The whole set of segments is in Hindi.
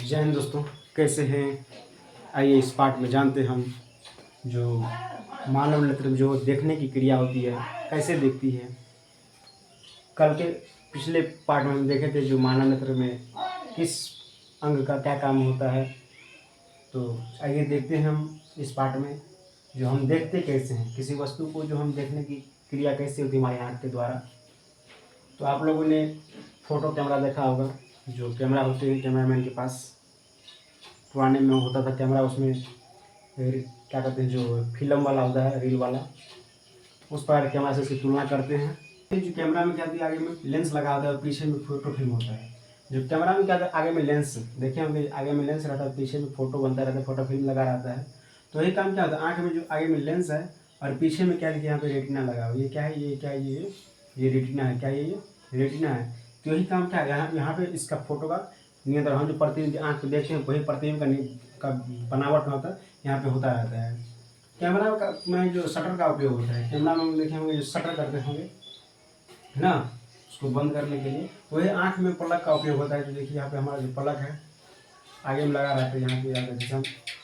जय हिंद दोस्तों, कैसे हैं। आइए इस पाठ में जानते हैं हम जो मानव नेत्र में जो देखने की क्रिया होती है कैसे देखती है। कल के पिछले पाठ में हम देखे थे जो मानव नेत्र में किस अंग का क्या काम होता है। तो आइए देखते हैं हम इस पाठ में जो हम देखते कैसे हैं, किसी वस्तु को जो हम देखने की क्रिया कैसे होती है हमारी आँख के द्वारा। तो आप लोगों ने फ़ोटो कैमरा देखा होगा, जो कैमरा होते हैं कैमरामैन के पास। पुराने में होता था कैमरा, उसमें क्या कहते हैं जो फिल्म वाला होता है, रील वाला, उस पर कैमरा से उसकी तुलना करते हैं। जो कैमरा में क्या होती है, आगे में लेंस लगा होता है और पीछे में फोटो फिल्म होता है। जो कैमरा में क्या होता है, आगे में लेंस, देखे होंगे आगे में लेंस रहता है, पीछे में फोटो बनता रहता है, फोटो फिल्म लगा रहता है। तो यही काम क्या होता है, आँख में जो आगे में लेंस है और पीछे में क्या लिखा है, यहाँ पे रेटिना लगा हुआ। ये क्या है, ये क्या है, ये रेटिना है। क्या है, ये रेटिना है। तो यही काम क्या है, यहाँ पे इसका फोटो का नियंत्रण, हम जो प्रतिबिंब आँख को देखते हैं वही प्रतिबिंब का बनावट होता है, यहाँ पे होता रहता है। कैमरा का में जो शटर का उपयोग होता है, कैमरा में हम देखे होंगे जो शटर करते होंगे है ना, उसको बंद करने के लिए वही आँख में पलक का उपयोग होता है। जो देखिए यहाँ पे हमारा जो पलक है आगे में लगा रहता है, यहाँ पे जैसे हम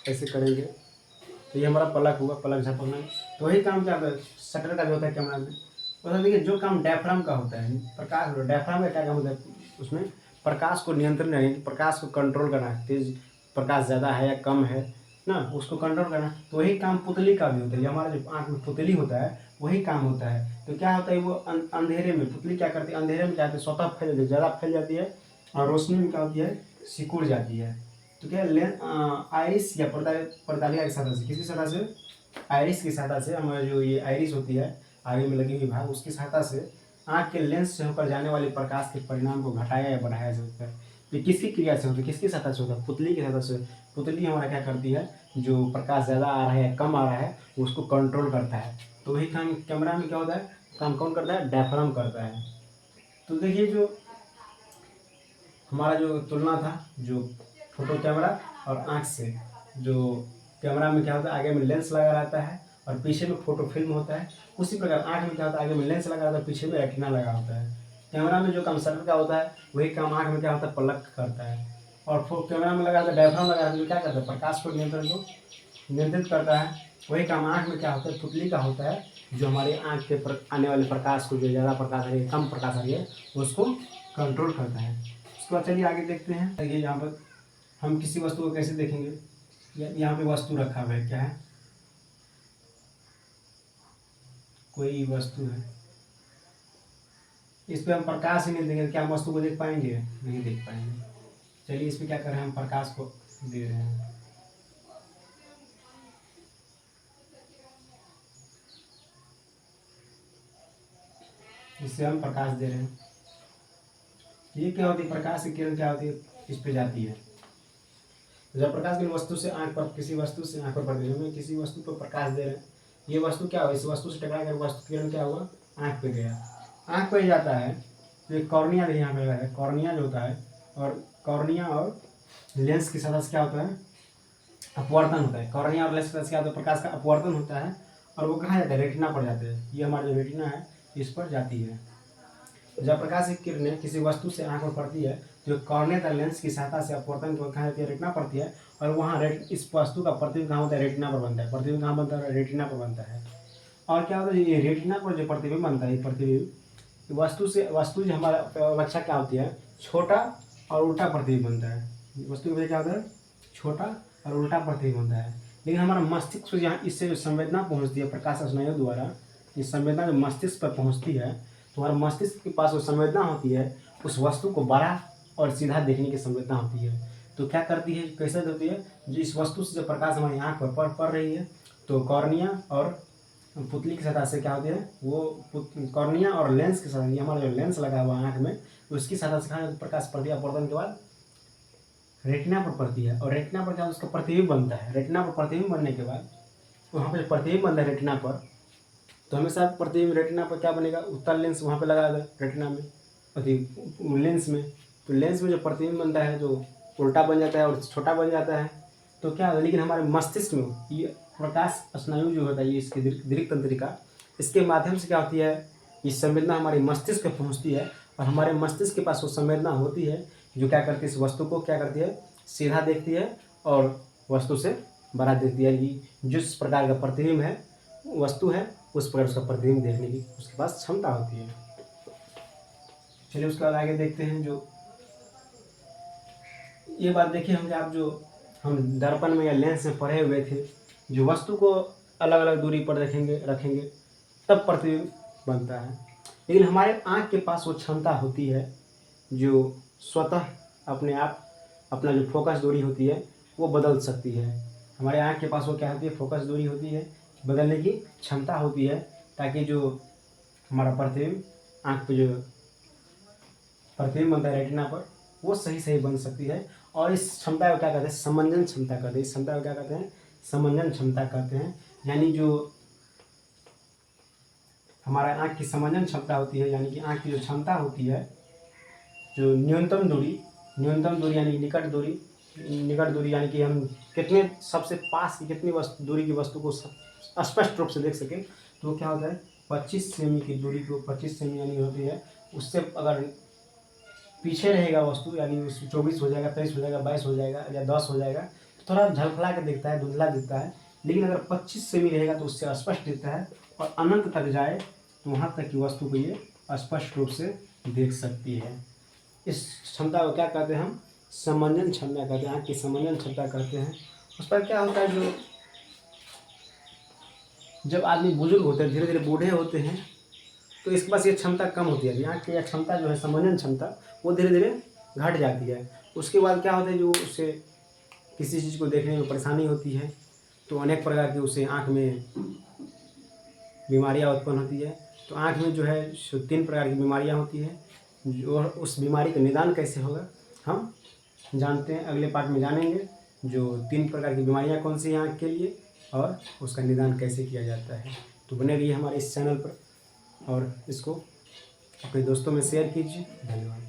ऐसे करेंगे तो ये हमारा पलक हुआ, पलक झपकना। तो वही काम क्या होता है, शटर का भी होता है कैमरा में। और देखिए जो काम डायफ्राम का होता है, प्रकाश, डायफ्राम का क्या काम होता है, उसमें प्रकाश को नियंत्रण रखें, प्रकाश को कंट्रोल करना, तेज प्रकाश ज़्यादा है या कम है ना, उसको कंट्रोल करना। तो वही काम पुतली का भी होता है। हमारा जो आँख में पुतली होता है वही काम होता है। तो क्या होता है, वो अंधेरे में पुतली क्या करती है, अंधेरे में क्या होता है, स्वतः फैल जाती है, ज़्यादा फैल जाती है और रोशनी में क्या होती है, सिकुड़ जाती है। तो क्या आइरिस या पर्दालिका की सहायता से, किसी सहायता से, आइरिस की सहायता से, हमारे जो ये आइरिस होती है आगे में लगी हुई भाग, उसकी सहायता से आँख के लेंस से होकर जाने वाले प्रकाश के परिणाम को घटाया या बढ़ाया जा सकता है। ये किसकी क्रिया से होता है, किसकी सहायता से होता है, पुतली की सहायता से। पुतली हमारा क्या करती है, जो प्रकाश ज़्यादा आ रहा है या कम आ रहा है उसको कंट्रोल करता है। तो वही काम कैमरा में क्या होता है, काम कौन करता है, डायफ्राम करता है। तो देखिए जो हमारा जो तुलना था जो फोटो कैमरा और आँख से, जो कैमरा में क्या होता है आगे में लेंस लगा रहता है और पीछे में फोटो फिल्म होता है, उसी प्रकार आँख में क्या होता है, आगे में लेंस लगा रहता है, पीछे में रेटिना लगा होता है। कैमरा में जो काम शटर का होता है वही काम आँख में क्या होता है, पलक करता है। और कैमरा में लगा रहता है डायफ्राम लगा रहता है, जो क्या करता है, प्रकाश को नियंत्रित करता है। वही काम आँख में क्या होता है, पुतली का होता है, जो हमारे आँख के आने वाले प्रकाश को, जो ज़्यादा प्रकाश आ रही है कम प्रकाश आ रही है, उसको कंट्रोल करता है। उसके बाद चलिए आगे देखते हैं। देखिए यहाँ पर हम किसी वस्तु को कैसे देखेंगे। यहाँ पे वस्तु रखा हुआ है, क्या है, कोई वस्तु है, इस पे हम प्रकाश ही नहीं देंगे, क्या हम वस्तु को देख पाएंगे, नहीं देख पाएंगे। चलिए इस पे क्या कर रहे हैं, हम प्रकाश को दे रहे हैं। इससे हम प्रकाश दे रहे हैं। ये क्या होती है, प्रकाश की किरण क्या होती है, इस पे जाती है। जब प्रकाश की वस्तु से आँख पर, किसी वस्तु से आँख पर पड़ती है, हमें किसी वस्तु पर प्रकाश दे रहे हैं, ये वस्तु क्या हुआ, इस वस्तु से टकरा कर वस्तु किरण क्या हुआ, आँख पे गया, आँख पे जाता है। तो एक कॉर्निया भी यहाँ पे है, कॉर्निया जो होता है, और कॉर्निया और लेंस की सतह से क्या होता है, अपवर्तन होता है। कॉर्निया और लेंस की सतह से क्या होता है, प्रकाश का अपवर्तन होता है और वो कहाँ जाता है, रेटिना पर जाते हैं। ये हमारा जो रेटिना है इस पर जाती है। जब प्रकाश की किरणें किसी वस्तु से आँख पर पड़ती है जो कॉर्निया या लेंस की सहायता से अपवर्तन की ओर कहाँ जाती है, रेटिना पड़ती है, और वहाँ इस वस्तु का प्रतिबिंब कहाँ होता है, रेटिना पर बनता है। प्रतिबिंब कहाँ बनता है, रेटिना पर बनता है। और क्या होता है, ये रेटिना पर जो प्रतिबिंब बनता है, ये प्रतिबिंब वस्तु जो हमारा अपेक्षा क्या होती है, छोटा और उल्टा प्रतिबिंब बनता है। वस्तु की क्या होता है, छोटा और उल्टा प्रतिबिंब बनता है। लेकिन हमारा मस्तिष्क यहाँ इससे जो संवेदना पहुँचती है प्रकाश स्नायु द्वारा, ये संवेदना जो मस्तिष्क पर पहुँचती है, तो हमारे मस्तिष्क के पास जो संवेदना होती है उस वस्तु को बड़ा और सीधा देखने की संवेदना होती है। तो क्या करती है, कैसे होती है, जो इस वस्तु से जो प्रकाश हमारी आँख पर पड़ रही है, तो कॉर्निया और पुतली की सतह से क्या होती है, वो कॉर्निया और लेंस के साथ, ये हमारा जो लेंस लगा हुआ आँख में, उसकी सतह से कहाँ प्रकाश पड़ती है, अपवर्तन के बाद रेटिना पर पड़ती है। और रेटिना पर क्या उसका प्रतिबिंब बनता है। रेटिना पर प्रतिबिंब बनने के बाद वहाँ पर प्रतिबिंब बनता है रेटिना पर, तो हमेशा प्रतिबिंब रेटिना पर क्या बनेगा, उत्तल लेंस वहाँ पे लगा दे रेटिना में, लेंस में। तो लेंस में जो प्रतिबिंब बनता है जो उल्टा बन जाता है और छोटा बन जाता है। तो क्या होता है, लेकिन हमारे मस्तिष्क में ये प्रकाश स्नायु जो होता है, ये इसकी दीर्घ तंत्रिका, इसके माध्यम से क्या होती है, ये संवेदना हमारे मस्तिष्क पे पहुँचती है और हमारे मस्तिष्क के पास वो संवेदना होती है जो क्या करती है, इस वस्तु को क्या करती है, सीधा देखती है और वस्तु से बड़ा देखती है। कि जिस प्रकार का प्रतिबिंब है वस्तु है उस प्रकार उसका प्रतिबिंब देखने की उसके पास क्षमता होती है। चलिए उसके बाद आगे देखते हैं। जो ये बात देखिए होंगे आप, जो हम दर्पण में या लेंस में पढ़े हुए थे, जो वस्तु को अलग अलग दूरी पर रखेंगे तब प्रतिबिंब बनता है। लेकिन हमारे आँख के पास वो क्षमता होती है जो स्वतः अपने आप अपना जो फोकस दूरी होती है वो बदल सकती है। हमारे आँख के पास वो क्या होती है, फोकस दूरी होती है, बदलने की क्षमता होती है, ताकि जो हमारा प्रतिबिंब आँख पे जो प्रतिबिंब बनता है रेटिना पर वो सही बन सकती है। और इस क्षमता को क्या कहते हैं, समंजन क्षमता कहते हैं। इस क्षमता को क्या कहते हैं, समंजन क्षमता कहते हैं। यानी जो हमारा आँख की समंजन क्षमता होती है, यानी कि आँख की जो क्षमता होती है, जो न्यूनतम दूरी यानी निकट दूरी यानी कि हम कितने सबसे पास की कितनी दूरी की वस्तु को स्पष्ट रूप से देख सकें, तो क्या होता है 25 सेमी की दूरी को 25 सेमी यानी होती है, उससे अगर पीछे रहेगा वस्तु यानी 24 हो जाएगा, 23 हो जाएगा, 22 हो जाएगा या 10 हो जाएगा तो थोड़ा झलफला के दिखता है, धुंधला दिखता है। लेकिन अगर 25 सेमी रहेगा तो उससे स्पष्ट दिखता है और अनंत तक जाए तो वहाँ तक की वस्तु को ये स्पष्ट रूप से देख सकती है। इस क्षमता को क्या कहते हैं, हम समंजन क्षमता कहते हैं, आँख की समंजन क्षमता कहते हैं। उस पर क्या होता है, जो जब आदमी बुजुर्ग होते हैं, धीरे धीरे बूढ़े होते हैं, तो इसके पास ये क्षमता कम होती है। आँख की यह क्षमता जो है समंजन क्षमता वो धीरे धीरे घट जाती है। उसके बाद क्या होता है, जो उसे किसी चीज़ को देखने में परेशानी होती है तो अनेक प्रकार की उसे आँख में बीमारियाँ उत्पन्न होती है। तो आँख में जो है 3 प्रकार की बीमारियाँ होती है। जो उस बीमारी का निदान कैसे होगा हम जानते हैं, अगले पार्ट में जानेंगे। जो 3 प्रकार की बीमारियाँ कौन सी हैं आँख के लिए और उसका निदान कैसे किया जाता है। तो बने रहिए हमारे इस चैनल पर और इसको अपने दोस्तों में शेयर कीजिए। धन्यवाद।